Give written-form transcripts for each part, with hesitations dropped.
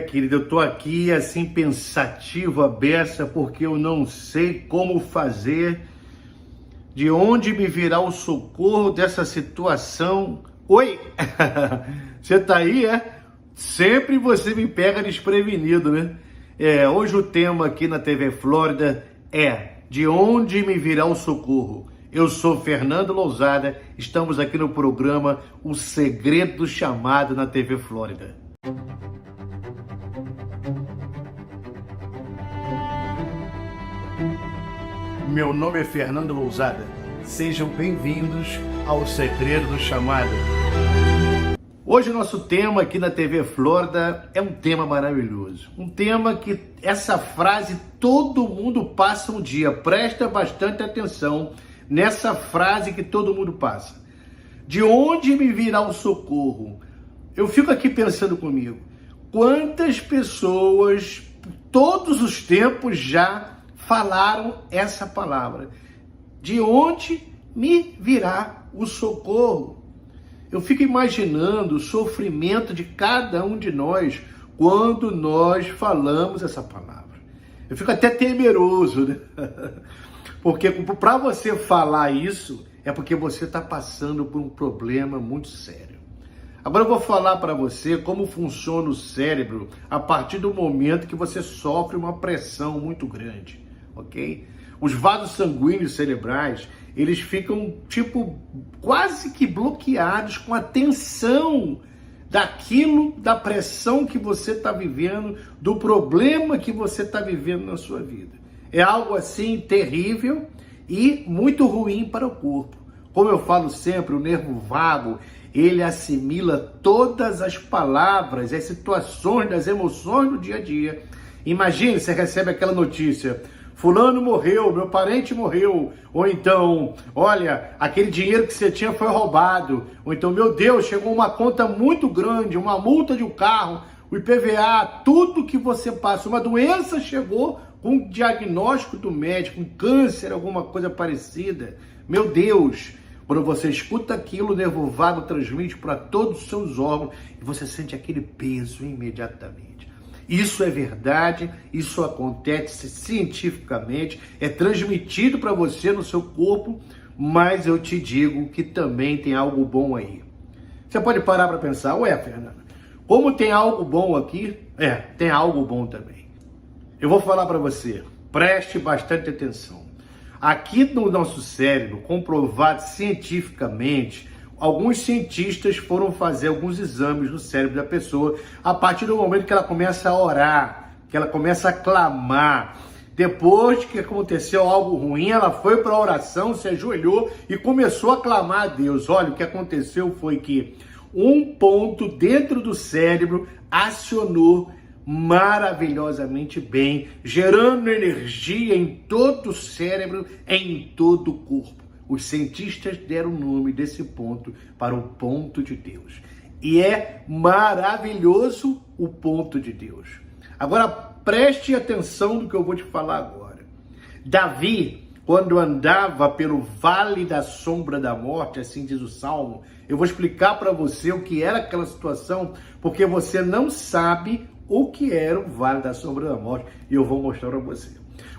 Querido, eu tô aqui assim pensativo, à beça, porque eu não sei como fazer, de onde me virá o socorro dessa situação. Oi, você tá aí, é? Sempre você me pega desprevenido, né? Hoje o tema aqui na TV Flórida é de onde me virá o socorro. Eu sou Fernando Lousada, estamos aqui no programa O Segredo do Chamado na TV Flórida. Meu nome é Fernando Lousada. Sejam bem-vindos ao Segredo do Chamado. Hoje o nosso tema aqui na TV Flórida é um tema maravilhoso. Um tema que essa frase todo mundo passa um dia. Presta bastante atenção nessa frase que todo mundo passa. De onde me virá o socorro? Eu fico aqui pensando comigo. Quantas pessoas, todos os tempos já falaram essa palavra? De onde me virá o socorro? Eu fico imaginando o sofrimento de cada um de nós quando nós falamos essa palavra. Eu fico até temeroso, né? Porque para você falar isso, é porque você está passando por um problema muito sério. Agora eu vou falar para você como funciona o cérebro a partir do momento que você sofre uma pressão muito grande, ok? Os vasos sanguíneos cerebrais, eles ficam quase que bloqueados com a tensão da pressão que você está vivendo, do problema que você está vivendo na sua vida. É algo assim terrível e muito ruim para o corpo. Como eu falo sempre, o nervo vago, ele assimila todas as palavras, as situações, das emoções do dia a dia. Imagine, você recebe aquela notícia: fulano morreu, meu parente morreu, ou então, olha, aquele dinheiro que você tinha foi roubado, ou então, meu Deus, chegou uma conta muito grande, uma multa de um carro, o IPVA, tudo que você passa, uma doença chegou com um diagnóstico do médico, um câncer, alguma coisa parecida. Meu Deus, quando você escuta aquilo, o nervo vago transmite para todos os seus órgãos e você sente aquele peso imediatamente. Isso é verdade, isso acontece cientificamente, é transmitido para você no seu corpo, mas eu te digo que também tem algo bom aí. Você pode parar para pensar: ué, Fernando, como tem algo bom aqui? Tem algo bom também. Eu vou falar para você, preste bastante atenção. Aqui no nosso cérebro, comprovado cientificamente, alguns cientistas foram fazer alguns exames no cérebro da pessoa a partir do momento que ela começa a orar, que ela começa a clamar. Depois que aconteceu algo ruim, ela foi para a oração, se ajoelhou e começou a clamar a Deus. Olha, o que aconteceu foi que um ponto dentro do cérebro acionou maravilhosamente bem, gerando energia em todo o cérebro, em todo o corpo. Os cientistas deram o nome desse ponto para o ponto de Deus. E é maravilhoso o ponto de Deus. Agora preste atenção no que eu vou te falar agora. Davi, quando andava pelo vale da sombra da morte, assim diz o Salmo, eu vou explicar para você o que era aquela situação, porque você não sabe o que era o Vale da Sombra da Morte, e eu vou mostrar para você.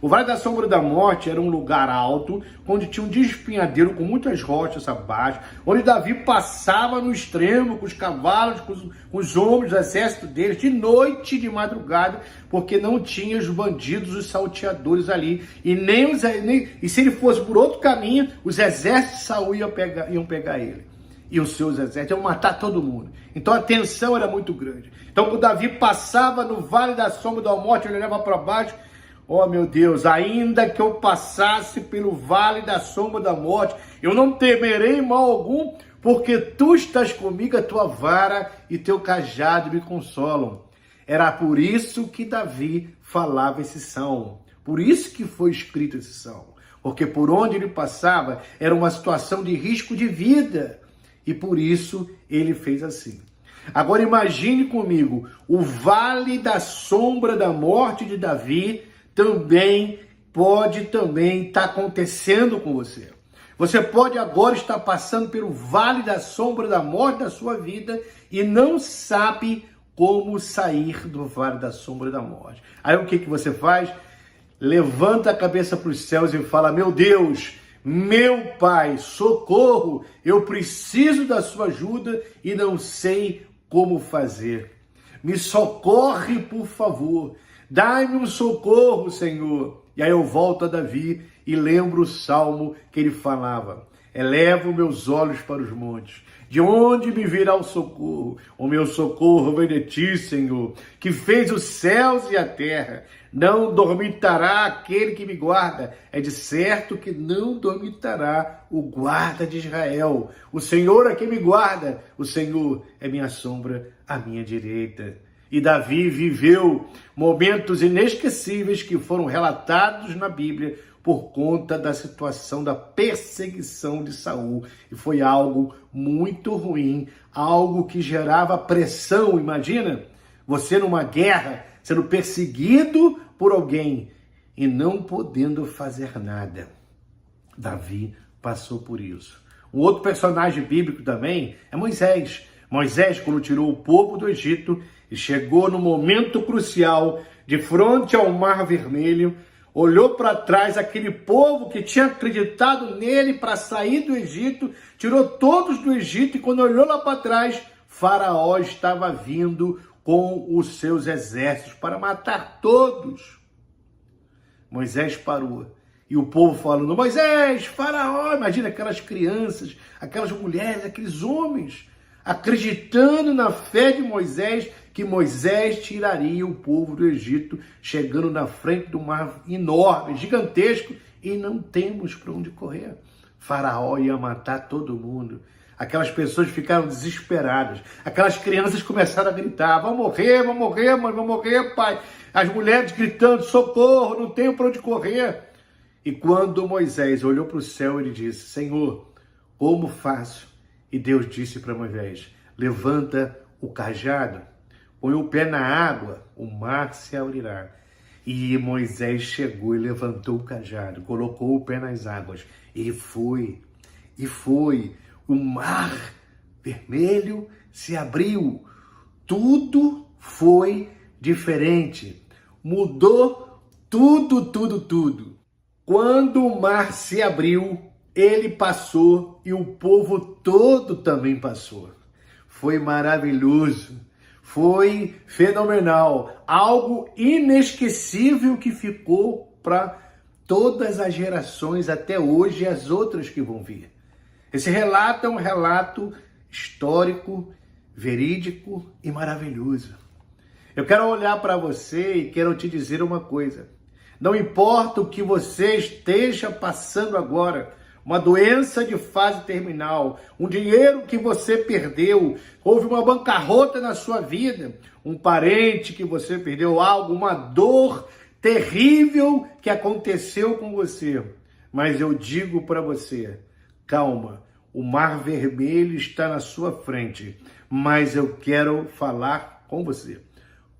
O Vale da Sombra da Morte era um lugar alto, onde tinha um despenhadeiro com muitas rochas abaixo, onde Davi passava no extremo com os cavalos, com os homens do exército deles, de noite e de madrugada, porque não tinha os bandidos, os salteadores ali, e se ele fosse por outro caminho, os exércitos de Saul iam pegar ele. E os seus exércitos iam matar todo mundo. Então a tensão era muito grande. Então quando Davi passava no Vale da Sombra da Morte, ele olhava para baixo: oh meu Deus, ainda que eu passasse pelo Vale da Sombra da Morte, eu não temerei mal algum, porque tu estás comigo, a tua vara e teu cajado me consolam. Era por isso que Davi falava esse salmo. Por isso que foi escrito esse salmo. Porque por onde ele passava era uma situação de risco de vida. E por isso ele fez assim. Agora imagine comigo, o Vale da Sombra da Morte de Davi pode estar acontecendo com você. Você pode agora estar passando pelo Vale da Sombra da Morte da sua vida e não sabe como sair do vale da sombra da morte. Aí o que você faz? Levanta a cabeça para os céus e fala: meu Deus, meu Pai, socorro, eu preciso da sua ajuda e não sei como fazer. Me socorre, por favor. Dai-me um socorro, Senhor. E aí eu volto a Davi e lembro o salmo que ele falava: elevo meus olhos para os montes. De onde me virá o socorro? O meu socorro vem de ti, Senhor, que fez os céus e a terra. Não dormitará aquele que me guarda. É de certo que não dormitará o guarda de Israel. O Senhor é quem me guarda. O Senhor é minha sombra à minha direita. E Davi viveu momentos inesquecíveis que foram relatados na Bíblia por conta da situação da perseguição de Saul. E foi algo muito ruim, algo que gerava pressão. Imagina você numa guerra, sendo perseguido por alguém e não podendo fazer nada. Davi passou por isso. Um outro personagem bíblico também é Moisés. Moisés, quando tirou o povo do Egito e chegou no momento crucial, de frente ao Mar Vermelho, olhou para trás aquele povo que tinha acreditado nele para sair do Egito, tirou todos do Egito e quando olhou lá para trás, Faraó estava vindo com os seus exércitos para matar todos. Moisés parou e o povo falando: Moisés, Faraó, imagina aquelas crianças, aquelas mulheres, aqueles homens, acreditando na fé de Moisés, que Moisés tiraria o povo do Egito, chegando na frente do mar enorme, gigantesco, e não temos para onde correr. Faraó ia matar todo mundo. Aquelas pessoas ficaram desesperadas. Aquelas crianças começaram a gritar: vão morrer, mãe, vão morrer, pai. As mulheres gritando: socorro, não tenho para onde correr. E quando Moisés olhou para o céu, ele disse: Senhor, como faço? E Deus disse para Moisés: levanta o cajado, põe o pé na água, o mar se abrirá. E Moisés chegou e levantou o cajado, colocou o pé nas águas e foi. O mar vermelho se abriu. Tudo foi diferente. Mudou tudo. Quando o mar se abriu, ele passou e o povo todo também passou. Foi maravilhoso, foi fenomenal, algo inesquecível que ficou para todas as gerações até hoje e as outras que vão vir. Esse relato é um relato histórico, verídico e maravilhoso. Eu quero olhar para você e quero te dizer uma coisa. Não importa o que você esteja passando agora, uma doença de fase terminal, um dinheiro que você perdeu, houve uma bancarrota na sua vida, um parente que você perdeu, algo, uma dor terrível que aconteceu com você. Mas eu digo para você, calma, o mar vermelho está na sua frente, mas eu quero falar com você.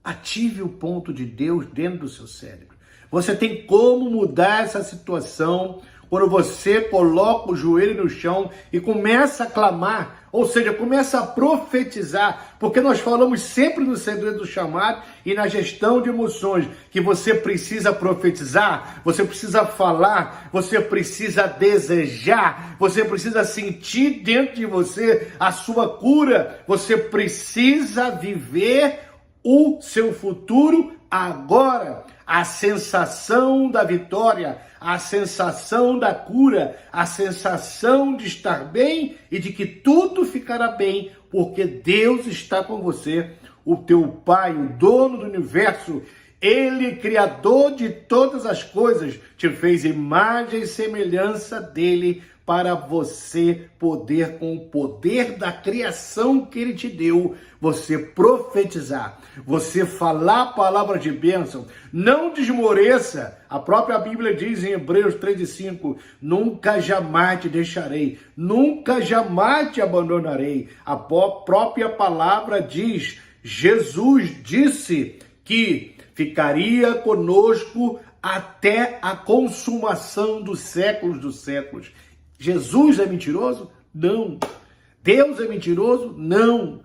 Ative o ponto de Deus dentro do seu cérebro. Você tem como mudar essa situação quando você coloca o joelho no chão e começa a clamar, ou seja, começa a profetizar, porque nós falamos sempre no segredo do chamado e na gestão de emoções, que você precisa profetizar, você precisa falar, você precisa desejar, você precisa sentir dentro de você a sua cura, você precisa viver o seu futuro agora. A sensação da vitória, a sensação da cura, a sensação de estar bem e de que tudo ficará bem, porque Deus está com você, o teu Pai, o dono do universo, Ele, criador de todas as coisas, te fez imagem e semelhança dele para você poder, com o poder da criação que Ele te deu, você profetizar, você falar a palavra de bênção, não desmoreça. A própria Bíblia diz em Hebreus 3:5, nunca jamais te deixarei, nunca jamais te abandonarei. A própria palavra diz, Jesus disse que ficaria conosco até a consumação dos séculos. Jesus é mentiroso? Não. Deus é mentiroso? Não.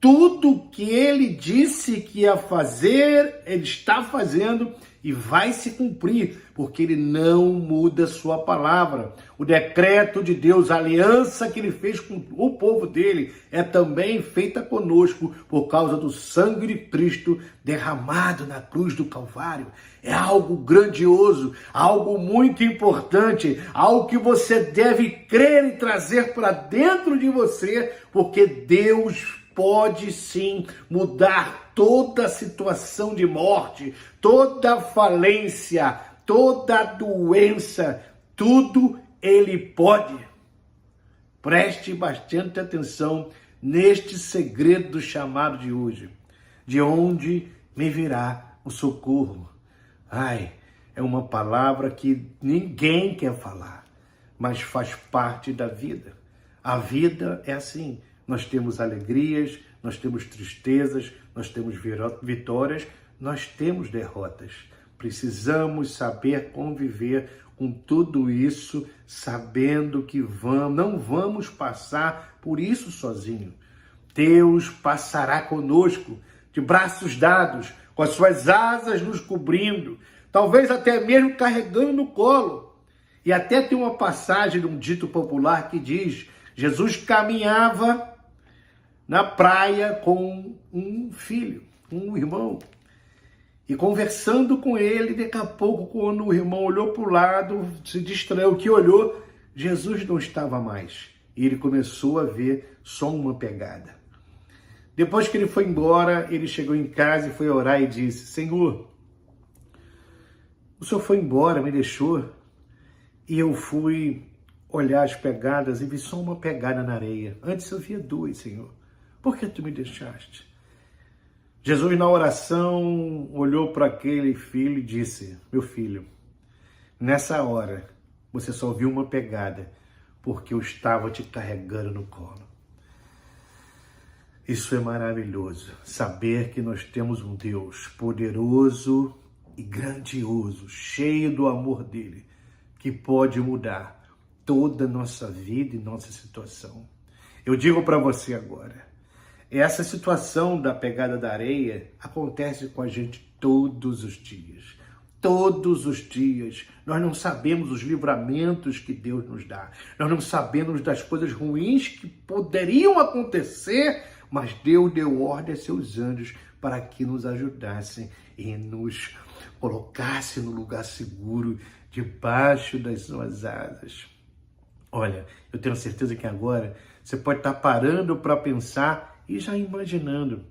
Tudo que ele disse que ia fazer, ele está fazendo e vai se cumprir, porque ele não muda sua palavra. O decreto de Deus, a aliança que ele fez com o povo dele, é também feita conosco por causa do sangue de Cristo derramado na cruz do Calvário. É algo grandioso, algo muito importante, algo que você deve crer e trazer para dentro de você, porque Deus pode sim mudar toda a situação de morte, toda falência, toda doença, tudo ele pode. Preste bastante atenção neste segredo chamado de hoje. De onde me virá o socorro? Ai, é uma palavra que ninguém quer falar, mas faz parte da vida. A vida é assim. Nós temos alegrias, nós temos tristezas, nós temos vitórias, nós temos derrotas. Precisamos saber conviver com tudo isso, sabendo que não vamos passar por isso sozinho. Deus passará conosco, de braços dados, com as suas asas nos cobrindo, talvez até mesmo carregando no colo. E até tem uma passagem de um dito popular que diz: Jesus caminhava na praia com um filho, um irmão, e conversando com ele, daqui a pouco, quando o irmão olhou para o lado, se distraiu, que olhou, Jesus não estava mais. E ele começou a ver só uma pegada. Depois que ele foi embora, ele chegou em casa e foi orar e disse: Senhor, o Senhor foi embora, me deixou, e eu fui olhar as pegadas e vi só uma pegada na areia. Antes eu via duas, Senhor. Por que tu me deixaste? Jesus, na oração, olhou para aquele filho e disse: meu filho, nessa hora você só viu uma pegada porque eu estava te carregando no colo. Isso é maravilhoso, saber que nós temos um Deus poderoso e grandioso, cheio do amor dele, que pode mudar toda a nossa vida e nossa situação. Eu digo para você agora, essa situação da pegada da areia acontece com a gente todos os dias. Todos os dias. Nós não sabemos os livramentos que Deus nos dá. Nós não sabemos das coisas ruins que poderiam acontecer, mas Deus deu ordem a seus anjos para que nos ajudassem e nos colocassem no lugar seguro, debaixo das suas asas. Olha, eu tenho certeza que agora você pode estar parando para pensar e já imaginando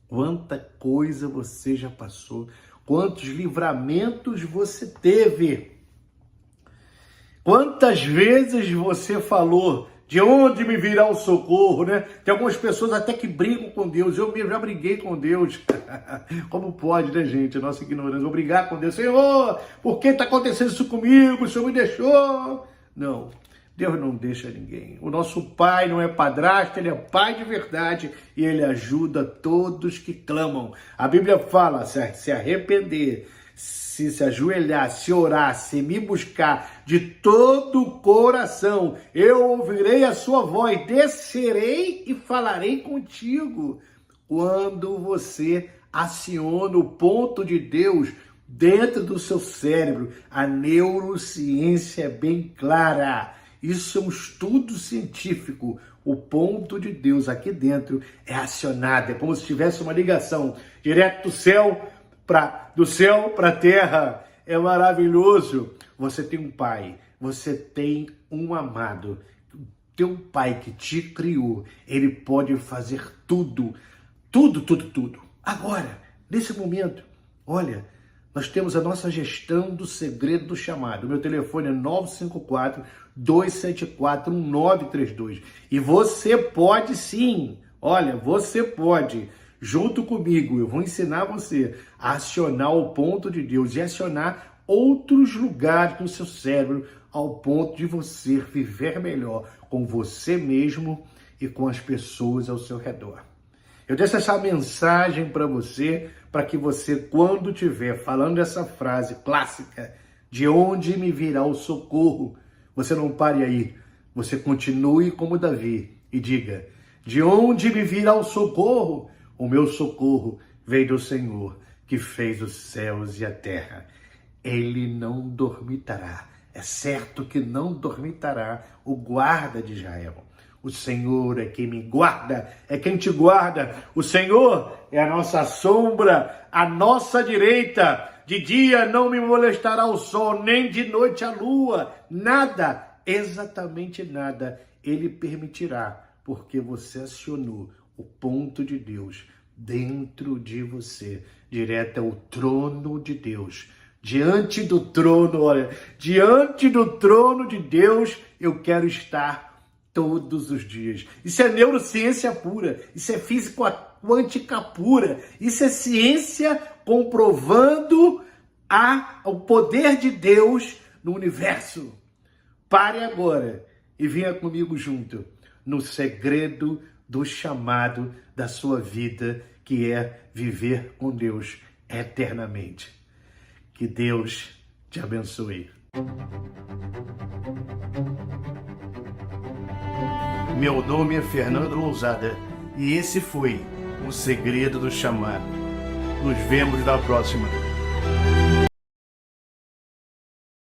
quanta coisa você já passou, quantos livramentos você teve, quantas vezes você falou: de onde me virá o socorro, né? Tem algumas pessoas até que brigam com Deus. Eu mesmo já briguei com Deus. Como pode, né, gente? A nossa ignorância. Vou brigar com Deus. Senhor, por que está acontecendo isso comigo? O Senhor me deixou. Não. Deus não deixa ninguém. O nosso Pai não é padrasto, Ele é Pai de verdade e Ele ajuda todos que clamam. A Bíblia fala: se arrepender, se ajoelhar, se orar, se me buscar de todo o coração, eu ouvirei a sua voz, descerei e falarei contigo. Quando você aciona o ponto de Deus dentro do seu cérebro, a neurociência é bem clara. Isso é um estudo científico. O ponto de Deus aqui dentro é acionado. É como se tivesse uma ligação direto do céu para a terra. É maravilhoso. Você tem um pai, você tem um amado. Teu pai que te criou, ele pode fazer tudo. Tudo. Agora, nesse momento, olha, nós temos a nossa gestão do segredo do chamado. O meu telefone é 954-274-1932. E você pode sim, olha, você pode, junto comigo, eu vou ensinar você a acionar o ponto de Deus e acionar outros lugares no seu cérebro ao ponto de você viver melhor com você mesmo e com as pessoas ao seu redor. Eu deixo essa mensagem para você, para que você, quando estiver falando essa frase clássica, de onde me virá o socorro, você não pare aí, você continue como Davi e diga: De onde me virá o socorro? O meu socorro vem do Senhor, que fez os céus e a terra. Ele não dormitará. É certo que não dormitará o guarda de Israel. O Senhor é quem me guarda, é quem te guarda. O Senhor é a nossa sombra, a nossa direita. De dia não me molestará o sol, nem de noite a lua. Nada, exatamente nada, Ele permitirá, porque você acionou o ponto de Deus dentro de você, direto ao trono de Deus. Diante do trono, olha, diante do trono de Deus, eu quero estar todos os dias. Isso é neurociência pura, isso é física quântica pura, isso é ciência comprovando o poder de Deus no universo. Pare agora e venha comigo junto no segredo do chamado da sua vida, que é viver com Deus eternamente. Que Deus te abençoe. Meu nome é Fernando Lousada e esse foi o Segredo do Chamado. Nos vemos na próxima.